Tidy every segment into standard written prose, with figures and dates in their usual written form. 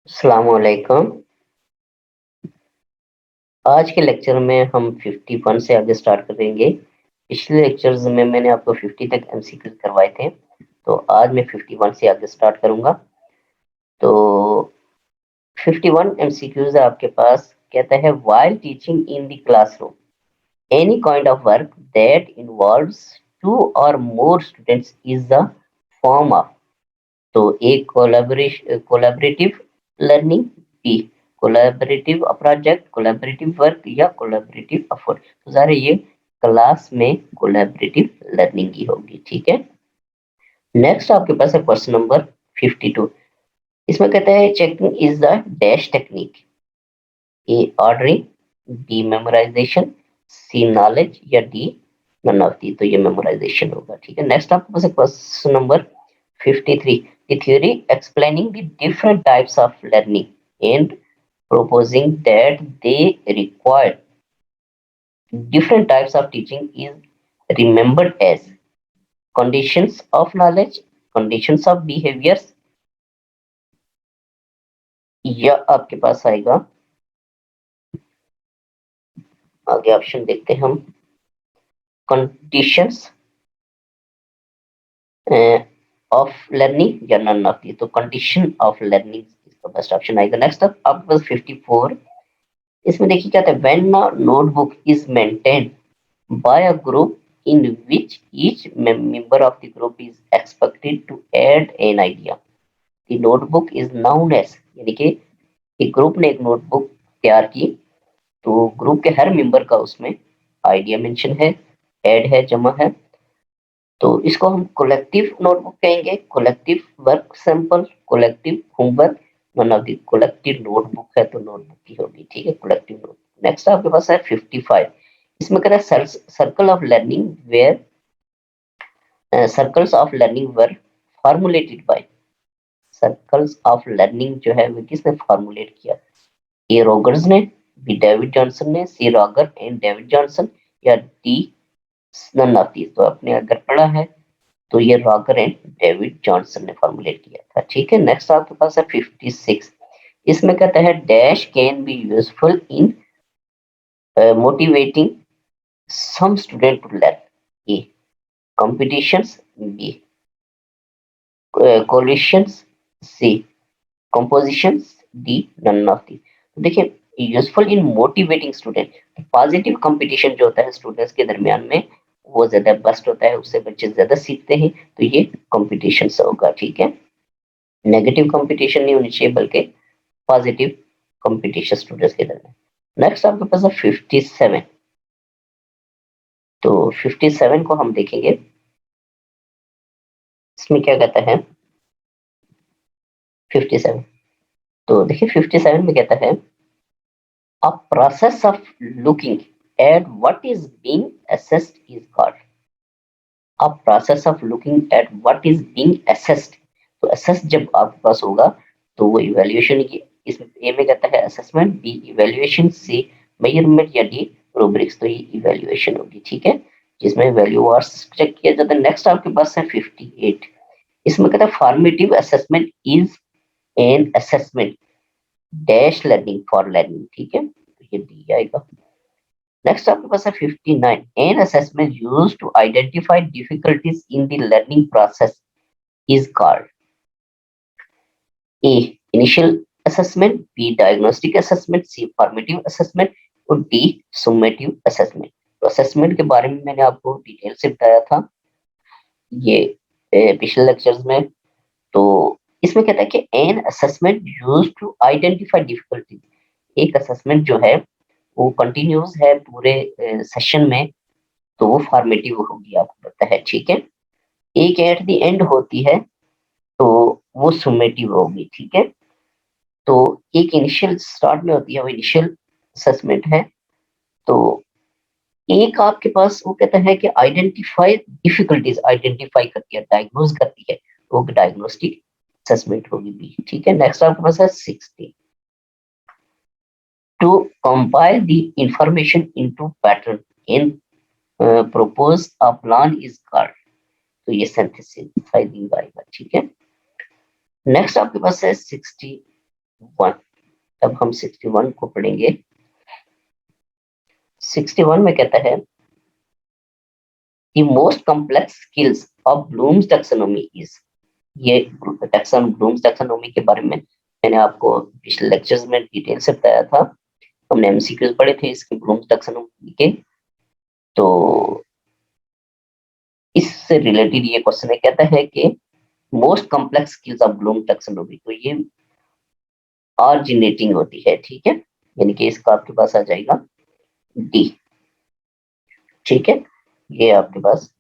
अस्सलामुअलैकुम। आज के लेक्चर में हम 51 से आगे स्टार्ट करेंगे। पिछले लेक्चर्स में मैंने आपको 50 तक एमसीक्यू करवाए थे, तो आज मैं 51 से आगे स्टार्ट करूंगा। तो 51 एमसीक्यूज है आपके पास। कहता है while teaching in the classroom any kind of work that involves two or more students is the form of. तो एक collaborative learning, B collaborative project, collaborative work या कोलैबोरेटिव एफर्ट। तो सारे ये क्लास में कोलैबोरेटिव लर्निंग की होगी, ठीक है। नेक्स्ट आपके पास है क्वेश्चन नंबर 52। इसमें कहता है checking is the dash technique. A ordering, B memorisation, C knowledge या डी नन ऑफ दी। तो ये मेमोराइजेशन होगा, ठीक है। नेक्स्ट आपके पास है question number 53, the theory explaining the different types of learning and proposing that they require different types of teaching is remembered as conditions of knowledge, conditions of behaviors, या आपके पास आएगा आगे ऑप्शन देखते हैं हम, कंडीशंस ऑफ लर्निंग या none of the. तो condition of learning इसका बेस्ट ऑप्शन आएगा। नेक्स्ट अप आपके पास 54। इसमें देखिए क्या था, when a notebook is maintained by a group in which each member of the group is expected to add an idea. The notebook is known as, यानी कि एक ग्रुप ने एक नोटबुक तैयार की, तो ग्रुप के हर मेंबर का उसमें आइडिया मेंशन है, ऐड है, जमा है। तो इसको हम कलेक्टिव नोटबुक कहेंगे, collective work sample, collective homework. One of the collective notebook है तो नोटबुक की होगी, ठीक है, कलेक्टिव नोटबुक। नेक्स्ट आपके पास है 55। इसमें कह रहा है circle of learning where circles of learning were formulated by. Circles of learning जो है वो किसने फॉर्मुलेट किया? ए रॉगर्स ने, बी डेविड जॉनसन ने, C Roger and David Johnson, या डी नन ऑफ दीस। तो आपने अगर पढ़ा है तो ये रॉगर एंड डेविड जॉनसन ने फॉर्मुलेट किया था, ठीक है। नेक्स्ट आपके पास है 56। इसमें कहता है dash can be useful in motivating some student to learn. A competitions, B coalitions, C compositions, D none of the। तो देखिए useful in motivating student, positive competition जो होता है स्टूडेंट्स के दरमियान में वो ज्यादा बेस्ट होता है, उससे बच्चे ज्यादा सीखते हैं, तो ये कंपटीशन से होगा, ठीक है। नेगेटिव कंपटीशन नहीं होनी चाहिए बल्कि पॉजिटिव कंपटीशन स्टूडेंट्स के दरमियान। नेक्स्ट आपके पास है 57। तो 57 को हम देखेंगे, इसमें क्या कहता है 57। तो देखिए 57 में कहता है a process of looking at what is being assessed is called। a process of looking at what is being assessed। तो assess जब आपके पास होगा तो वो इवैल्यूएशन की, इसमें ए में कहता है असेसमेंट, बी इवैल्यूएशन, सी मेजरमेंट या डी रूब्रिक्स। तो ये इवैल्यूएशन होगी, ठीक है, जिसमें वैल्यू वार्स चेक किया जाता है। नेक्स्ट आपके पास है 58। इसमें कहता है formative assessment is an assessment dash learning for learning, ठीक है, तो ये डी आएगा। नेक्स्ट आपके पास है 59। An assessment used to identify difficulties in the learning process is called. A initial assessment, B diagnostic assessment, C formative assessment और D summative assessment. तो असेसमेंट के बारे में मैंने आपको डिटेल से बताया था ये पिछले लेक्चर्स में। तो इसमें कहता है कि an assessment used to identify difficulties, एक असेसमेंट जो है वो कंटिन्यूस है पूरे सेशन में, तो वो फॉर्मेटिव होगी, आपको पता है, ठीक है। एक एट द एंड होती है तो वो सुमेटिव होगी, ठीक है। तो एक इनिशियल स्टार्ट में होती है, वो इनिशियल असेसमेंट है। तो एक आपके पास वो कहता है कि आइडेंटिफाई डिफिकल्टीज, आइडेंटिफाई करती है, डायग्नोज करती है, तो वो डायग्नोस्टिक असेसमेंट होगी बी, ठीक है। नेक्स्ट आपके पास है 60। To compile the information into pattern in propose a plan is called। तो ये सिंथेसाइजिंग आएगा, ठीक है। नेक्स्ट आपके पास है 61। 1। तब हम 61 को पढ़ेंगे। 61 में कहता है the most complex skills of Bloom's taxonomy is. ये ब्लूम्स टैक्सोनॉमी के बारे में मैंने आपको पिछले लेक्चर्स में डिटेल से बताया था। हमने एमसीक्यूज पढ़े थे इसके ब्लूम्स टैक्सोनॉमी के। तो इससे रिलेटेड ये क्वेश्चन है, कहता है कि most complex skills of Bloom taxonomy. तो ये ऑरिजिनेटिंग होती है, ठीक है, यानी कि इसका आपके पास आ जाएगा डी। ठीक है, ये आपके पास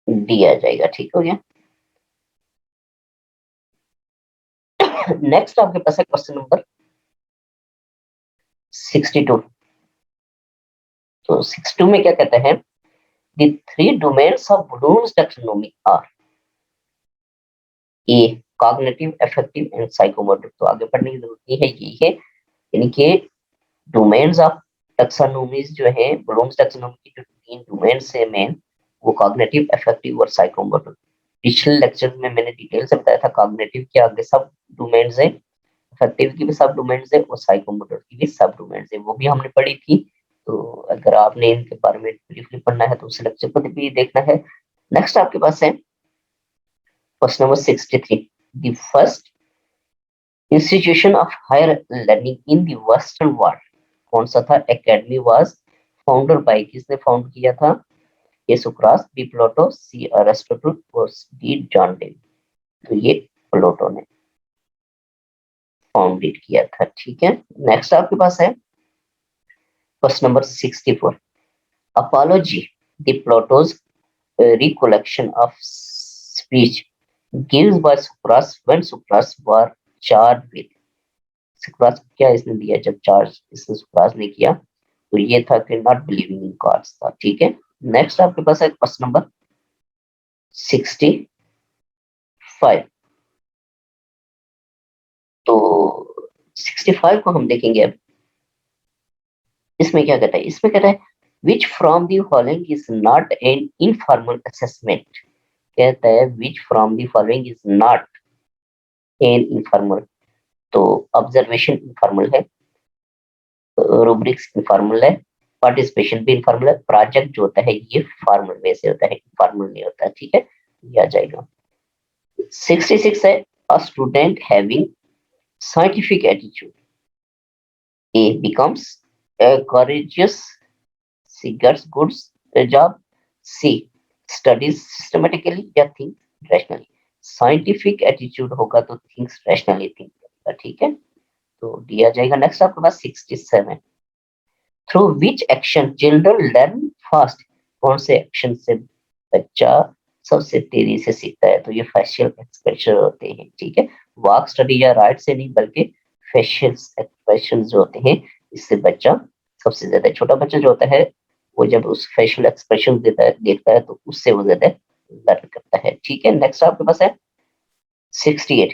डी आ जाएगा। ठीक हो गया। नेक्स्ट आपके पास है क्वेश्चन नंबर 62। तो 62 में क्या कहता है, the three domains of Bloom's taxonomy are A cognitive, affective and psychomotor. तो आगे पढ़ने की जरूरत नहीं है, यही है, यानी कि डोमेन्स ऑफ टैक्सोनॉमीज जो है, ब्लूम्स टैक्सोनॉमी की जो तीन डोमेन्स है मेन, वो कॉग्निटिव, अफेक्टिव और साइकोमोटर। पिछले लेक्चर में मैंने डिटेल से बताया था कॉग्निटिव के आगे सब डोमेन्स है, अफेक्टिव की भी सब डोमेन्स है और साइकोमोटर की भी सब डोमेन्स है, वो भी हमने पढ़ी थी। तो अगर आपने इनके बारे में ब्रीफली पढ़ना है तो उस लेक्चर को भी देखना है। नेक्स्ट आपके पास है question number 63। The first institution of higher learning in the western world कौन सा था? एकेडमी वाज फाउंडर बाय, किसने फाउंड किया था? ए सुकरात, बी प्लेटो, सी अरिस्टोटल और डी जॉन डे। तो ये प्लेटो ने फाउंडेड किया था। ठीक है, नेक्स्ट आपके पास है question number 64। Apology the Plato's recollection of speech gives by Socrates when Socrates were charged with। Socrates क्या इसने दिया जब चार्ज इसने Socrates ने किया? तो ये था कि नॉट बिलीविंग इन गॉड्स था। ठीक है, नेक्स्ट आपके पास है क्वेश्चन नंबर 65। तो 65 को हम देखेंगे अब। इसमें क्या कहता है? इसमें कहता है which from the following is not an informal assessment. कहता है which from the following is not an informal. तो ऑब्जर्वेशन इनफॉर्मल है, रूब्रिक्स इनफॉर्मल है, पार्टिसिपेशन भी इनफॉर्मल है, प्रोजेक्ट जो होता है ये फॉर्मल वे से होता है, इनफॉर्मल नहीं होता। ठीक है, ये आ जाएगा। 66 है a student having scientific attitude A becomes a courageous, C gets good job, C studies systematically या think rationally। साइंटिफिक एटीट्यूड होगा तो थिंक्स रैशनली थिंक करेगा। ठीक है, तो दिया जाएगा। नेक्स्ट आपके पास 67। Through which action children learn fast. कौन से एक्शन से बच्चा सबसे तेजी से सीखता है? तो ये फेशियल एक्सप्रेशन होते हैं। ठीक है, वाक स्टडी या राइट से नहीं बल्कि फेशियल एक्सप्रेशन जो होते हैं इससे बच्चा सबसे ज्यादा, छोटा बच्चा जो होता है वो जब उस फेशियल एक्सप्रेशन देता है देखता है तो उससे वो ज्यादा लर्न करता है। ठीक है, नेक्स्ट आपके पास है 68।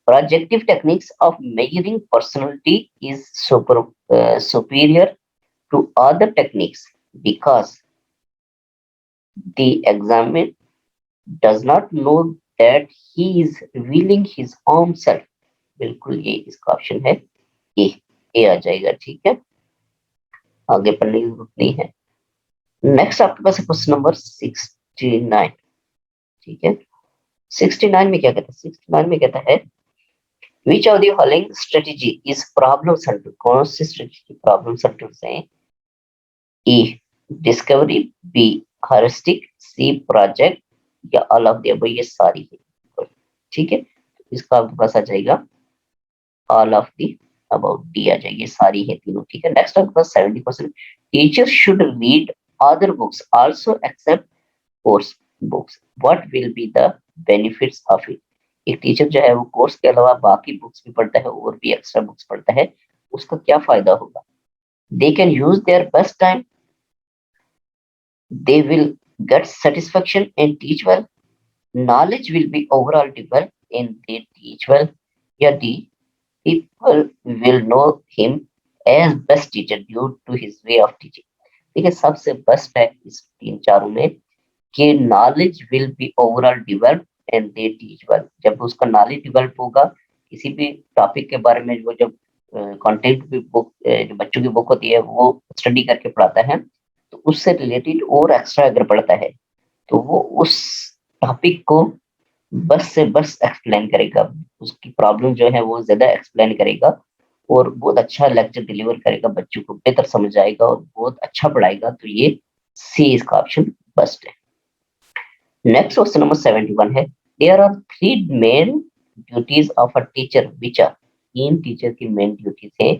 Projective techniques of measuring personality is superior to other techniques because the examiner does not know that he is revealing his own self। बिल्कुल ये इसका ऑप्शन है ए। ए आ जाएगा। ठीक है, आगे पढ़ने की जरूरत नहीं है। नेक्स्ट आपके पास क्वेश्चन नंबर 69। ठीक है, 69 में क्या कहता है? 69 में कहता है विच of the following strategy is problem centre. कौन सी स्ट्रेटेजी प्रॉब्लम सेंटर से? ए डिस्कवरी, बी हर्स्टिक, सी प्रोजेक्ट या ऑल ऑफ द अबव। ये सारी है। ठीक है, इसका आपके पास आ जाएगा all of the above, D आ जाएगी, सारी है तीनों। ठीक है, नेक्स्ट आपके पास 70%। Teacher should read other books also except course books, what will be the benefits of it. एक टीचर जो है वो कोर्स के अलावा बाकी बुक्स भी पढ़ता है और भी एक्स्ट्रा बुक्स पढ़ता है, उसका क्या फायदा होगा? They can use their best time, they will get satisfaction and teach well, knowledge will be overall developed and they teach well, या D people will know him as best teacher due to his way of teaching। ठीक है, सबसे best है इस तीन चारों में कि knowledge will be overall develop and they teach well. जब उसका नॉलेज डेवलप होगा किसी भी टॉपिक के बारे में, वो जब कंटेंट की बुक जो बच्चों की बुक होती है वो स्टडी करके पढ़ाता है, तो उससे रिलेटेड और एक्स्ट्रा अगर पढ़ता है तो वो उस टॉपिक को बस से बस एक्सप्लेन करेगा, उसकी प्रॉब्लम जो है वो ज्यादा एक्सप्लेन करेगा और बहुत अच्छा लेक्चर डिलीवर करेगा, बच्चों को बेहतर समझ आएगा और बहुत अच्छा पढ़ाएगा। तो ये सी इसका ऑप्शन बेस्ट है। नेक्स्ट क्वेश्चन नंबर 71 है, there are three main duties of a teacher which are. तीन टीचर की मेन ड्यूटीज है,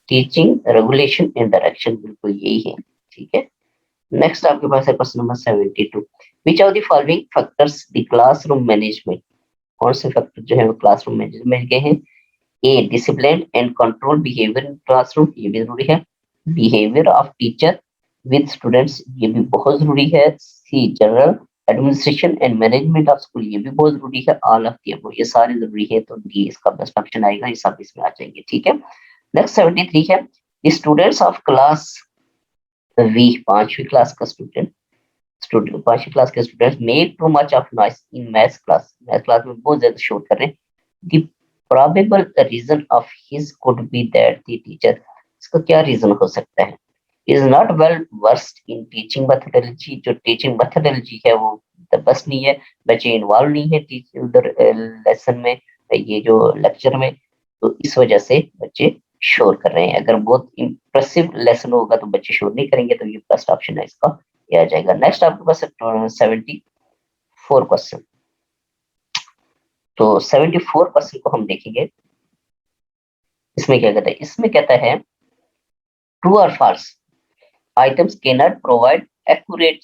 टीचिंग, रेगुलेशन एंड डायरेक्शन, बिल्कुल यही है, ठीक है। नेक्स्ट आपके पास है question number 72, which of the following factors the classroom management. कौन से फैक्टर जो है वो क्लासरूम मैनेजमेंट के हैं। A discipline and control behaviour in classroom, ये भी जरूरी है। Behaviour of teacher with students, ये भी बहुत जरूरी है। C general administration and management of school, ये भी बहुत जरूरी है। ऑल ऑफ दी अबव, ये सारे जरूरी है, तो डी इसका बेस्ट ऑप्शन आएगा, ये सब इसमें आ जाएंगे, ठीक है। नेक्स्ट 73 है, स्टूडेंट्स ऑफ क्लास वी, पांचवी क्लास का स्टूडेंट पांचवी क्लास के students make too much of noise in math class में बहुत ज्यादा शोर कर रहे हैं। The probable reason of his could be that the teacher, इसका क्या रीजन हो सकता है, is not well versed in teaching methodology, जो टीचिंग methodology है वो बस नहीं है, बच्चे इन्वॉल्व नहीं है उधर लेसन में, ये जो लेक्चर में, तो इस वजह से बच्चे शोर कर रहे हैं। अगर बहुत इंप्रेसिव लेसन होगा तो बच्चे शोर नहीं करेंगे, तो ये फर्स्ट ऑप्शन है इसका, ये आ जाएगा। नेक्स्ट आपके पास 74 क्वेश्चन, तो 74 क्वेश्चन को हम देखेंगे। इसमें क्या कहता है, इसमें कहता है ट्रू और false items can not provide accurate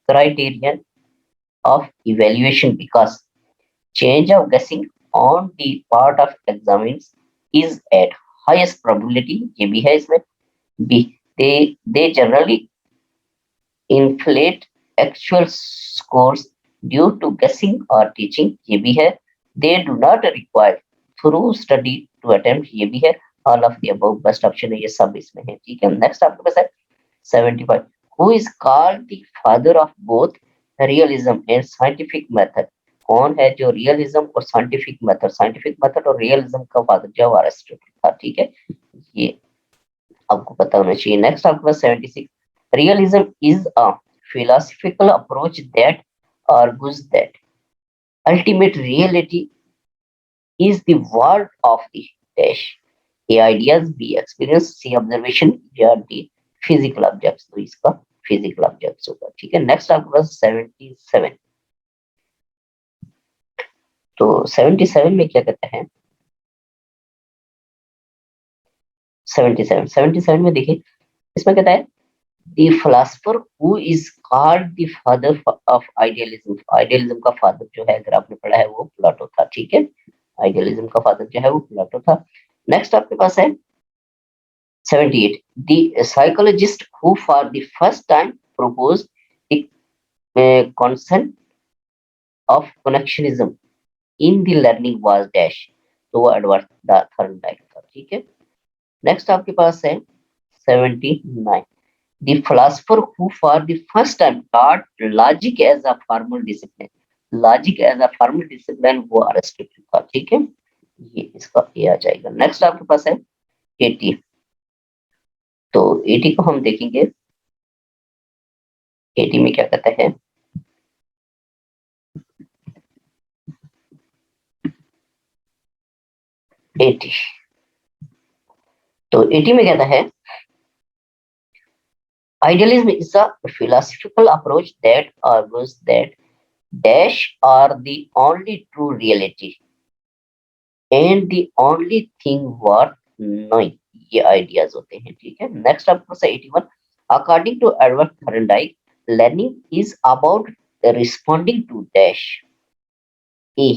criterion of evaluation because change of guessing on the part of examinees is at highest probability, ये भी है इसमें। B they generally inflate actual scores due to guessing और teaching, ये भी है। They do not require through study to attempt, ये भी है। All of the above best option है, ये सब इसमें है, ठीक है। नेक्स्ट आपके पास है 75, who is called the father of both realism and scientific method. कौन है जो रियलिज्म और साइंटिफिक मेथड और रियलिज्म का फादर जो अरिस्टोटल था, ठीक है, ये आपको पता होना चाहिए। नेक्स्ट आपके पास 76, realism is a philosophical approach that argues that ultimate reality is the world of the dash, a ideas, b experience, c observation या d physical objects, तो इसका physical objects होगा, ठीक है। नेक्स्ट आपके पास 77, तो 77 में क्या कहते हैं, 77 में देखिए, इसमें कहता है the philosopher who is called the father of idealism, idealism का फादर जो है, अगर आपने पढ़ा है, वो प्लेटो था, ठीक है। आइडियलिज्म का फादर जो है वो प्लेटो था। नेक्स्ट आपके पास है 78, the psychologist who for the first time proposed the concept of connectionism in the learning was dash, तो वो एडवर्ड थॉर्नडाइक था, ठीक है। नेक्स्ट आपके पास है 79, the philosopher who for the first time taught logic as a formal discipline, logic as a formal discipline, वो Aristotle था, ठीक है, ये इसका ये आ जाएगा। नेक्स्ट आपके पास है 80, तो 80 को हम देखेंगे, 80 में क्या कहता है, एटी, तो 80 में कहता है idealism is a philosophical approach that argues that dash are the only true reality and the only thing worth knowing, ये आइडियाज होते हैं, ठीक है। नेक्स्ट आपके पास 81, according to Edward Thorndike learning is about responding to dash, A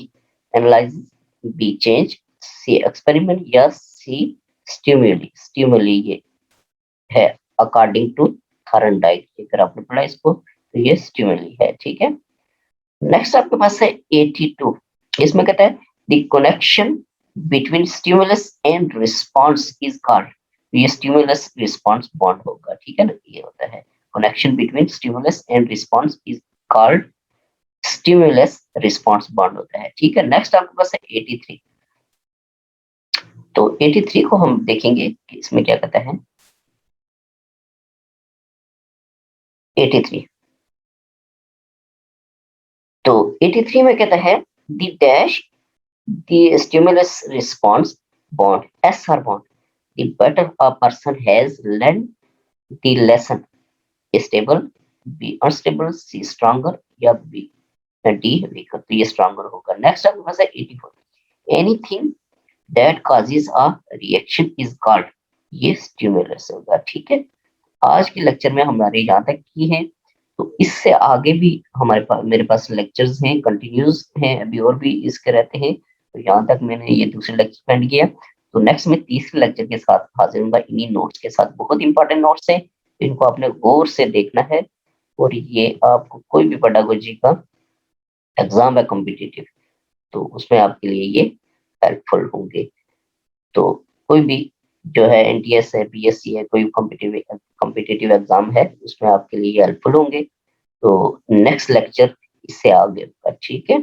analysis, B change, C experiment या C stimuli ये है अकॉर्डिंग टू थॉर्नडाइक, अगर आपने पढ़ा इसको तो ये स्टिमुली है, ठीक है। नेक्स्ट आपके पास है 82, इसमें कहता है the connection between stimulus and response is called, ये स्टिमुलस रिस्पॉन्स बॉन्ड होगा, ठीक है ना, ये होता है connection between stimulus and response is called stimulus response bond होता है। ठीक है, नेक्स्ट आपके पास है 83। तो 83 को हम देखेंगे कि इसमें क्या कहता है। 83, तो 83 में कहता है the dash the stimulus response bond, SR bond, the better a person has learn the lesson, stable, B unstable, C stronger, या बी डी वीकर। तो ये स्ट्रॉन्गर होगा। नेक्स्ट आपके पास है 84, anything that causes a reaction is called, ये stimulus होगा। ठीक है, आज के लेक्चर में हमारे यहाँ तक की है। तो इससे आगे भी हमारे पास मेरे पास लेक्चर्स हैं, कंटिन्यूस हैं, अभी और भी इसके रहते हैं। तो यहाँ तक मैंने ये दूसरे लेक्चर स्पेंड किया। तो नेक्स्ट में तीसरे लेक्चर के साथ हाजिर होऊंगा इन्हीं नोट्स के साथ। बहुत इंपॉर्टेंट नोट्स हैं, इनको आपने गौर से देखना है। और ये आपको कोई भी पेडागोजी का एग्जाम है कॉम्पिटिटिव, तो उसमें आपके लिए ये हेल्पफुल होंगे। तो कोई भी जो है एनटीएस है, बीएससी है, कोई कॉम्पिटिटिव एग्जाम है, उसमें आपके लिए हेल्पफुल होंगे। तो नेक्स्ट लेक्चर इससे आगे होगा। ठीक है।